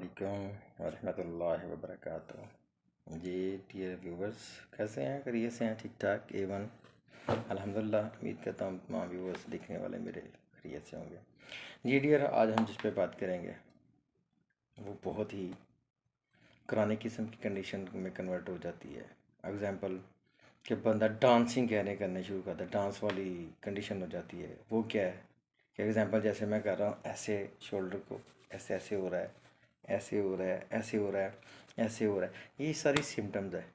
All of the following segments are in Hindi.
अस्सलामुअलैकुम वरहमतुल्लाहि वबरकातुहू। जी डियर व्यूवर्स, कैसे हैं? खैरियत से हैं? ठीक ठाक A1 अल्हम्दुलिल्लाह। उम्मीद करता हूँ तमाम व्यूवर्स देखने वाले मेरे खैरियत से होंगे। जी डियर, आज हम जिस पे बात करेंगे वो बहुत ही क्रॉनिक किस्म की कंडीशन में कन्वर्ट हो जाती है। एग्जांपल कि बंदा डांसिंग करने शुरू करता है, डांस वाली कंडीशन हो जाती है। वो क्या है कि एग्जांपल जैसे मैं कर रहा हूँ, ऐसे शोल्डर को ऐसे ऐसे हो रहा है, ऐसे हो रहा है, ऐसे हो रहा है, ऐसे हो रहा है, ये सारी सिम्टम्स है।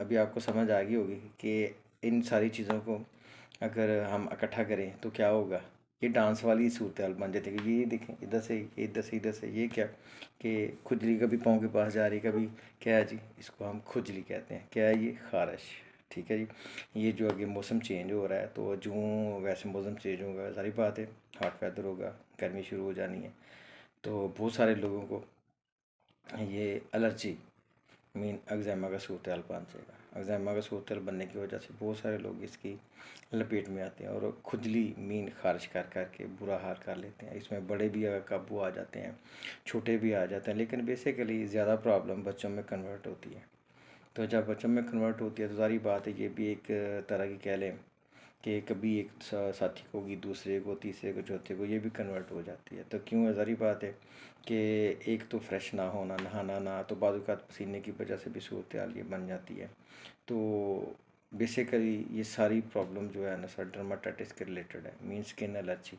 अभी आपको समझ आ गई होगी कि इन सारी चीज़ों को अगर हम इकट्ठा करें तो क्या होगा। ये डांस वाली सूरत हाल बन जाती है कि ये देखें, इधर से इधर से इधर से, ये क्या कि खुजली कभी पाँव के पास जा रही, कभी क्या है जी, इसको हम खुजली कहते हैं। क्या है ये? खारिश। ठीक है जी। ये जो आगे मौसम चेंज हो रहा है तो जो वैसे मौसम चेंज होगा, सारी बात है, हॉट वेदर होगा, गर्मी शुरू हो जानी है। तो बहुत सारे लोगों को ये एलर्जी एग्ज़ामा का सूरत हाल बन जाएगा। एग्ज़ामा का सूरत हाल बनने की वजह से बहुत सारे लोग इसकी लपेट में आते हैं और खुजली खारिश कर कर के बुरा हाल कर लेते हैं। इसमें बड़े भी अगर काबू आ जाते हैं, छोटे भी आ जाते हैं, लेकिन बेसिकली ज़्यादा प्रॉब्लम बच्चों में कन्वर्ट होती है। तो जब बच्चों में कन्वर्ट होती है तो सारी बात है, ये भी एक तरह की कह लें कि कभी एक साथी को होगी, दूसरे को, तीसरे को, चौथे को, ये भी कन्वर्ट हो जाती है। तो क्यों है? सारी बात है कि एक तो फ्रेश ना होना, नहाना ना, तो बाज़-औक़ात पसीने की वजह से भी सूरत हाल ये बन जाती है। तो बेसिकली ये सारी प्रॉब्लम जो है ना सर, डर्माटाइटिस के रिलेटेड है, स्किन एलर्जी।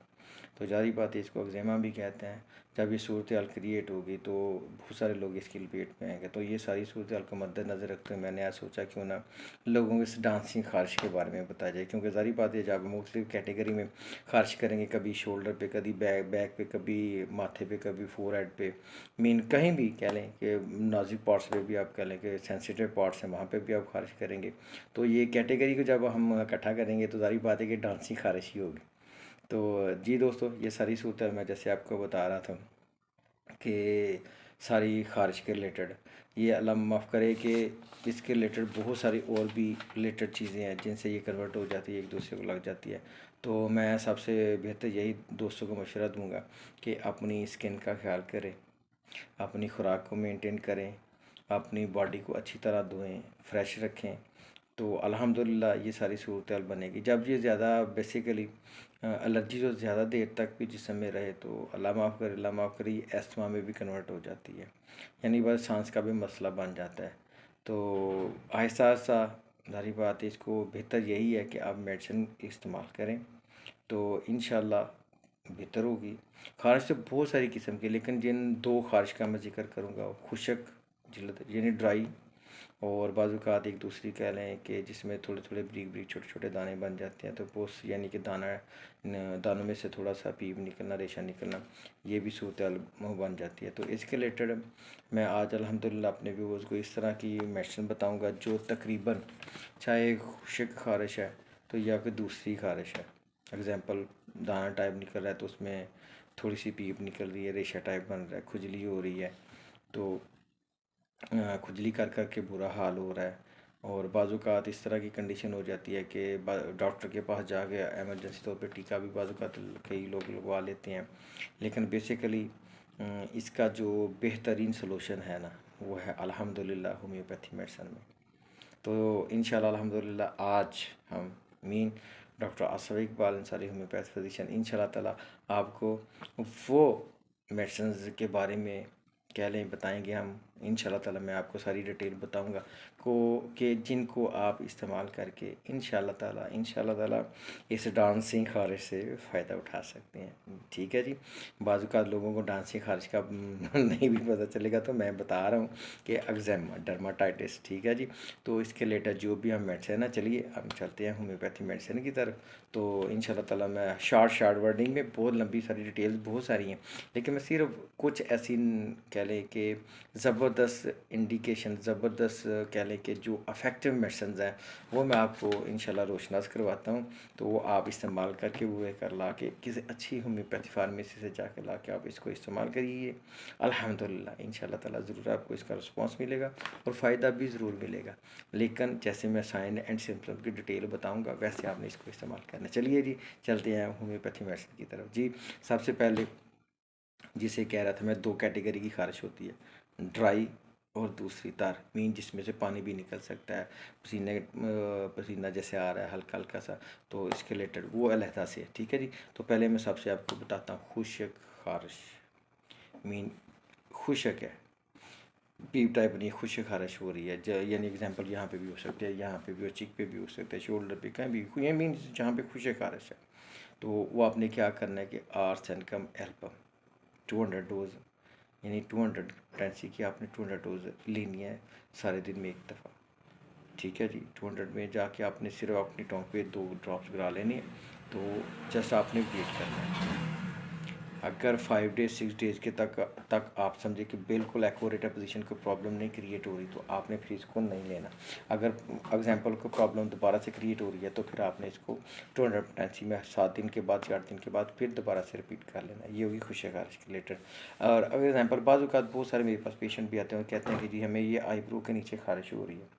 तो ज़ाहिर बात है, इसको एक्ज़ेमा भी कहते हैं। जब ये सूरत हाल क्रिएट होगी तो बहुत सारे लोग इसकी लपेट में आएंगे। तो ये सारी सूरत हाल को मद्देनज़र रखते हुए मैंने आज सोचा क्यों ना लोगों को इस डांसिंग खारिश के बारे में बताया जाए, क्योंकि ज़ाहिर बात है जब मुख्तलिफ कैटेगरी में खारिश करेंगे, कभी शोल्डर पे, कभी बैक पे, कभी माथे पे, कभी फोरहेड पे, कहीं भी कह लें कि नाजुक पार्ट्स पे भी आप कह लें कि सेंसिटिव पार्ट्स हैं, वहाँ पे भी आप खारिश करेंगे। तो ये कैटेगरी को जब हम इकट्ठा करेंगे तो ज़ाहिर बात है कि डांसिंग खारिश ही होगी। तो जी दोस्तों, ये सारी सूरत मैं जैसे आपको बता रहा था कि सारी खारिश के रिलेटेड, ये अल्लाह माफ़ करे कि इसके रिलेटेड बहुत सारी और भी रिलेटेड चीज़ें हैं जिनसे ये कन्वर्ट हो जाती है, एक दूसरे को लग जाती है। तो मैं सबसे बेहतर यही दोस्तों को मशवरा दूंगा कि अपनी स्किन का ख्याल करें, अपनी खुराक को मेंटेन करें, अपनी बॉडी को अच्छी तरह धोएं, फ्रेश रखें। तो अल्हम्दुलिल्लाह ये सारी सूरत हाल बनेगी। जब ये ज़्यादा बेसिकली एलर्जी जो ज़्यादा देर तक भी जिस्म में रहे तो अल्लाह माफ़ करे, अल्लाह माफ़ करे, ये एस्थमा में भी कन्वर्ट हो जाती है, यानी बस सांस का भी मसला बन जाता है। तो आहिस्ता आहिस्ता सारी बात है, इसको बेहतर यही है कि आप मेडिसिन इस्तेमाल करें तो इंशाल्लाह बेहतर होगी। खारिश तो बहुत सारी किस्म की, लेकिन जिन दो खारिश का मैं ज़िक्र करूँगा, वो खुशक जिल्द यानी ड्राई, और बाज़-औक़ात एक दूसरी कह लें कि जिसमें थोड़े थोड़े बारीक बारीक छोटे छोटे दाने बन जाते हैं। तो पोस यानी कि दानों में से थोड़ा सा पीप निकलना, रेशा निकलना, ये भी सूरत हाल बन जाती है। तो इसके रिलेटेड मैं आज अल्हम्दुलिल्लाह अपने व्यूअर्स को इस तरह की मेडिसिन बताऊँगा जो तकरीबन, चाहे खुशक खारिश है तो या फिर दूसरी खारिश है, एग्ज़ाम्पल दाना टाइप निकल रहा है तो उसमें थोड़ी सी पीप निकल रही है, रेशा टाइप बन रहा है, खुजली हो रही है, तो खुजली कर कर के बुरा हाल हो रहा है, और बाज़-औक़ात इस तरह की कंडीशन हो जाती है कि डॉक्टर के पास जाके एमरजेंसी तौर पे टीका भी बाज़-औक़ात कई लोग लगवा लेते हैं। लेकिन बेसिकली इसका जो बेहतरीन सलूशन है ना, वो है अल्हम्दुलिल्लाह होम्योपैथी मेडिसिन में। तो इंशाल्लाह अल्हम्दुलिल्लाह आज हम doctor Asif Iqbal Ansari homeopath physician इंशाल्लाह ताला आपको वो मेडिसिन के बारे में कह लें बताएंगे हम। इंशाल्लाह ताला मैं आपको सारी डिटेल बताऊंगा को कि जिनको आप इस्तेमाल करके इंशाल्लाह ताला इस डांसिंग खारिश से फ़ायदा उठा सकते हैं। ठीक है जी। बाज़ औक़ात लोगों को डांसिंग खारिश का नहीं भी पता चलेगा, तो मैं बता रहा हूँ कि एक्ज़ेमा, डर्माटाइटिस, ठीक है जी। तो इसके रिलेटेड जो भी हम मेडिसिन है, चलिए हम चलते हैं होम्योपैथी मेडिसिन की तरफ। तो इंशाल्लाह ताला मैं शॉर्ट वर्डिंग में, बहुत लंबी सारी डिटेल्स बहुत सारी हैं, लेकिन मैं सिर्फ कुछ ऐसी कह लें कि ज़बरदस्त इंडिकेशन, ज़बरदस्त कह लें कि जो अफेक्टिव मेडिसिन हैं वो मैं आपको इंशाल्लाह रोशनास करवाता हूँ। तो वो आप इस्तेमाल करके वो कर ला के किसी अच्छी होम्योपैथी फार्मेसी से जाकर ला के आप इसको इस्तेमाल करिए। अल्हम्दुलिल्लाह इंशाल्लाह ताला ज़रूर आपको इसका रिस्पॉन्स मिलेगा और फ़ायदा भी ज़रूर मिलेगा। लेकिन जैसे मैं साइन एंड सिम्पटम की डिटेल बताऊँगा वैसे आपने इसको इस्तेमाल करना। चलिए जी, चलते हैं होम्योपैथी मेडिसिन की तरफ। जी, सबसे पहले जिसे कह रहा था मैं, दो कैटेगरी की खारिश होती है, ड्राई और दूसरी तार मीन, जिसमें से पानी भी निकल सकता है, पसीना जैसे आ रहा है हल्का हल्का सा, तो इसके रिलेटेड वो अलहदा से है। ठीक है जी। तो पहले मैं सबसे आपको बताता हूँ खुशक खारिश मीन, खुशक है, पीप टाइप नहीं, खुशक खारिश हो रही है, यानी एग्जांपल यहाँ पे भी हो सकते हैं, यहाँ पे भी हो, चिक पे भी हो सकता है, शोल्डर पे, कहीं भी, ये मीन जहाँ पे खुशक खारिश है। तो वो आपने क्या करना है कि arsenicum album 200 dose, यानी 200 टेंसी की आपने 200 डोज लेनी है सारे दिन में एक दफ़ा। ठीक है जी। 200 में जाके आपने सिर्फ अपनी टोंग पे 2 ड्रॉप्स गिरा लेनी है। तो जस्ट आपने वेट करना है। अगर 5 डेज 6 डेज के तक आप समझे कि बिल्कुल एक्यूरेट पोजीशन कोई प्रॉब्लम नहीं क्रिएट हो रही, तो आपने फिर इसको नहीं लेना। अगर एग्जांपल को प्रॉब्लम दोबारा से क्रिएट हो रही है, तो फिर आपने इसको 200 पोटेंसी में 7 दिन के बाद 8 दिन के बाद फिर दोबारा से रिपीट कर लेना। ये होगी खुशी खारिश के रिलेटेड। और अगर एग्जाम्पल बाज़ औक़ात बहुत सारे मेरे पास पेशेंट भी आते हैं और कहते हैं कि जी हमें ये आईब्रो के नीचे खारिश हो रही है,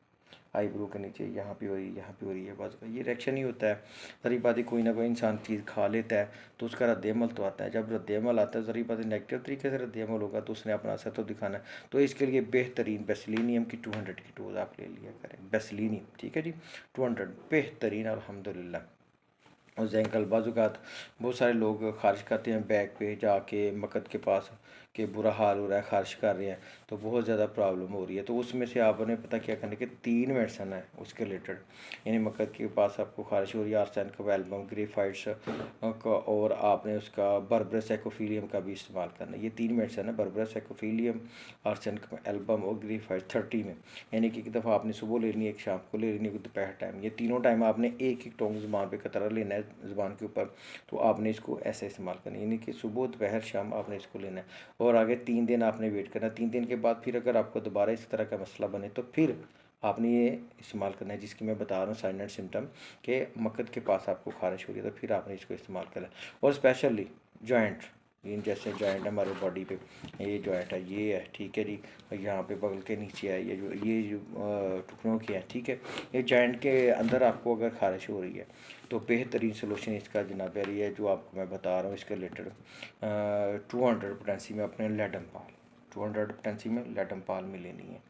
आईब्रो के नीचे यहाँ पे हो रही है, यहाँ पे हो रही है, बस ये रिएक्शन ही होता है। सारी बात है, कोई ना कोई इंसान चीज़ खा लेता है तो उसका रद्द-ए-अमल तो आता है। जब रद्द-ए-अमल आता है, सारी बात है नेगेटिव तरीके से रद्द-ए-अमल होगा, तो उसने अपना असर तो दिखाना है। तो इसके लिए बेहतरीन बेसिलिनियम की 200 की डोज आप ले लिया करें, बेसिलिनियम। ठीक है जी। 200 बेहतरीन अल्हम्दुलिल्लाह। और जैंकल बाज़ात बहुत सारे लोग खारिश करते हैं बैक पे जाके मकद के पास, कि बुरा हाल हो रहा है, खारिश कर रहे हैं, तो बहुत ज़्यादा प्रॉब्लम हो रही है। तो उसमें से आपने पता क्या करना कि 3 मेडिसन है उसके रिलेटेड, यानी मकद के पास आपको खारिश हो रही है, आर्सेन का एल्बम, ग्रेफाइट्स का, और आपने उसका बर्बरस एक्रोफिलियम का भी इस्तेमाल करना है। ये 3 मेडिसन है, बर्बरस एक्रोफिलियम, आर्सेन का एल्बम और ग्रेफाइट 30 में, यानी कि एक दफ़ा आपने सुबह ले लेनी है, एक शाम को ले लेनी है, दोपहर टाइम, ये तीनों टाइम आपने एक एक टोंग ज़ुबान पे कतरा लेना है ज़ुबान के ऊपर। तो आपने इसको ऐसे इस्तेमाल करना है, यानी कि सुबह दोपहर शाम आपने इसको लेना है। और आगे 3 दिन आपने वेट करना है। 3 दिन के बाद फिर अगर आपको दोबारा इस तरह का मसला बने, तो फिर आपने ये इस्तेमाल करना है, जिसकी मैं बता रहा हूँ साइन एंड सिम्टम, कि मकद के पास आपको खारिश हो रही है, तो फिर आपने इसको इस्तेमाल करना है। और स्पेशली जॉइंट, इन जैसे जॉइंट हमारे बॉडी पे, ये जॉइंट है, ये है, ठीक है जी, यहाँ पे बगल के नीचे है, ये जो टुकड़ों के हैं, ठीक है, ये जॉइंट के अंदर आपको अगर खारिश हो रही है, तो बेहतरीन सोल्यूशन इसका जनाब यारी है, जो आपको मैं बता रहा हूँ इसके रिलेटेड। 200 पोटेंसी में अपने लेडमपाल, 200 पोटेंसी में लेडमपाल में लेनी है।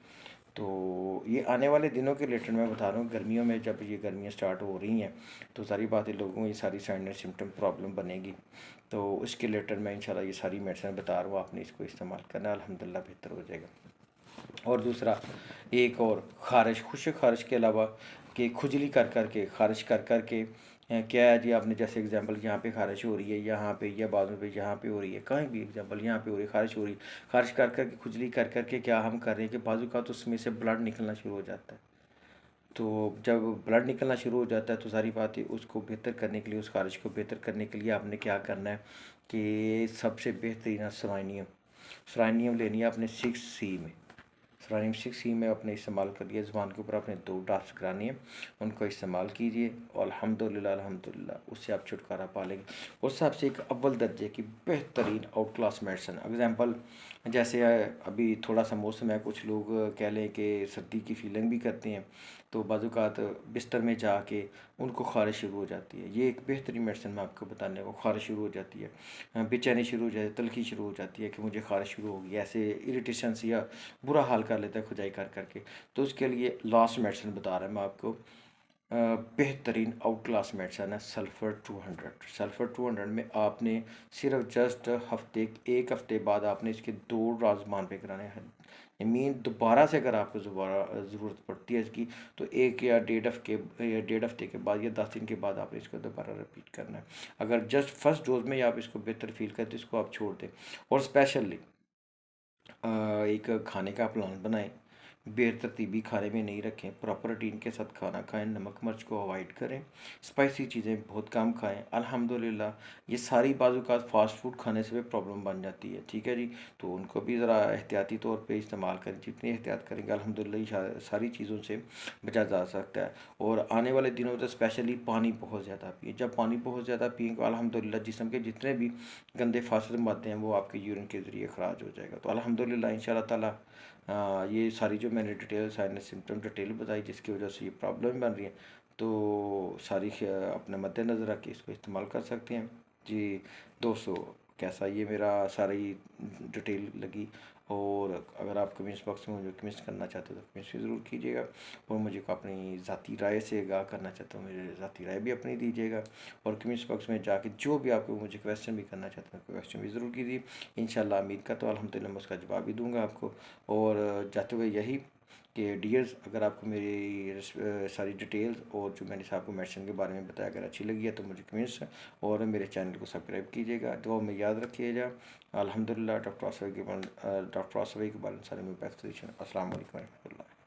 तो ये आने वाले दिनों के रिलेटेड मैं बता रहा हूँ, गर्मियों में जब ये गर्मियाँ स्टार्ट हो रही हैं, तो सारी बातें लोगों को ये सारी साइन एंड सिम्टम प्रॉब्लम बनेगी। तो उसके रिलेटेड मैं इंशाल्लाह ये सारी मेडिसिन बता रहा हूँ, आपने इसको इस्तेमाल करना है, अल्हम्दुलिल्लाह बेहतर हो जाएगा। और दूसरा, एक और खारिश, खुशक खारिश के अलावा, कि खुजली कर के, खारिश कर के, क्या है जी, आपने जैसे एग्जांपल यहाँ पे खारिश हो रही है, यहाँ पे या बाजू पे, यहाँ पे हो रही है, कहीं भी एग्जांपल यहाँ पे हो रही है, खारिश हो रही है, खारिश कर के, खुजली कर के क्या हम कर रहे हैं कि बाजू का तो उसमें से ब्लड निकलना शुरू हो जाता है। तो जब ब्लड निकलना शुरू हो जाता है, तो सारी बात है, उसको बेहतर करने के लिए, उस खारिश को बेहतर करने के लिए आपने क्या करना है कि सबसे बेहतरीन सेलेनियम, सेलेनियम लेनी है आपने 6C में, सेलेनियम 6C में अपने इस्तेमाल करिए, ज़ुबान के ऊपर अपने 2 ड्रॉप्स करानी है, उनको इस्तेमाल कीजिए और अल्हम्दुलिल्लाह अल्हम्दुलिल्लाह उससे आप छुटकारा पा लेंगे। उस हिसाब से एक अव्वल दर्जे की बेहतरीन आउट क्लास मेडिसिन, एग्जांपल जैसे अभी थोड़ा सा मौसम है, कुछ लोग कह लें कि सर्दी की फीलिंग भी करते हैं, तो बाज़ात बिस्तर में जाके उनको खारिश शुरू हो जाती है। ये एक बेहतरीन मेडिसिन मैं आपको बताने को, खारिश शुरू हो जाती है, बेचैनी शुरू हो जाती है, तलखी शुरू हो जाती है कि मुझे खारिश शुरू होगी, ऐसे इरिटेशन या बुरा हाल कर लेता है खुजाई कर करके। तो उसके लिए लास्ट मेडिसिन बता रहा है मैं आपको, बेहतरीन आउट क्लास मेडिसिन है सल्फ़र 200। सल्फ़र 200 में आपने सिर्फ जस्ट एक हफ्ते बाद आपने इसके 2 ड्रॉप्स पे कराने हैं। मीन दोबारा से अगर आपको दोबारा ज़रूरत पड़ती है इसकी, तो 1 या 1.5 हफ्ते के बाद या 10 दिन के बाद आपने इसको दोबारा रिपीट करना है। अगर जस्ट फर्स्ट डोज में ही आप इसको बेहतर फील करते, इसको आप छोड़ दें। और स्पेशली एक खाने का प्लान बनाएं, बेतरतीबी खाने में नहीं रखें, प्रॉपर रूटीन के साथ खाना खाएं, नमक मिर्च को अवॉइड करें, स्पाइसी चीज़ें बहुत कम खाएं। अल्हम्दुलिल्लाह ये सारी बाज़ात फ़ास्ट फूड खाने से भी प्रॉब्लम बन जाती है, ठीक है जी। तो उनको भी ज़रा एहतियाती तौर पे इस्तेमाल करें, जितनी एहतियात करेंगे अल्हम्दुलिल्लाह सारी चीज़ों से बचा जा सकता है। और आने वाले दिनों में तो स्पेशली पानी बहुत ज़्यादा पिए, जब पानी बहुत ज़्यादा पिएंगे अल्हम्दुलिल्लाह जिस्म के जितने भी गंदे फासद मादे हैं वो आपके यूरिन के ज़रिए ख़राज हो जाएगा। तो अल्हम्दुलिल्लाह इंशाअल्लाह ताला ये सारी जो मैंने डिटेल साइन सिम्टम डिटेल बताई, जिसकी वजह से ये प्रॉब्लम बन रही है, तो सारी अपने मद्देनज़र रख के इसको इस्तेमाल कर सकते हैं जी दोस्तों। कैसा ये मेरा सारी डिटेल लगी। और अगर आप कमेंट्स बॉक्स में मुझे कमेंट्स करना चाहते हो तो कमेंट्स भी ज़रूर कीजिएगा। और मुझे को अपनी ज़ाती राय से आगाह करना चाहते हो, मुझे ज़ाती राय भी अपनी दीजिएगा। और कमेंट्स बॉक्स में जाके जो भी आपको मुझे क्वेश्चन भी करना चाहते हो क्वेश्चन भी ज़रूर कीजिए। इंशाल्लाह उम्मीद करता हूँ अल्हम्दुलिल्लाह मैं उसका जवाब भी दूंगा आपको। और जाते हुए यही कि डियर्स, अगर आपको मेरी सारी डिटेल्स और जो मैंने आपको मेडिसिन के बारे में बताया अगर अच्छी लगी है तो मुझे कमेंट्स और मेरे चैनल को सब्सक्राइब कीजिएगा। दुआ में याद रखिएगा। अल्हम्दुलिल्लाह डॉक्टर आसफ़ इकबाल, डॉक्टर आसफ़ इकबाल अंसारी में अस्सलाम वालेकुम रहमतुल्लाह।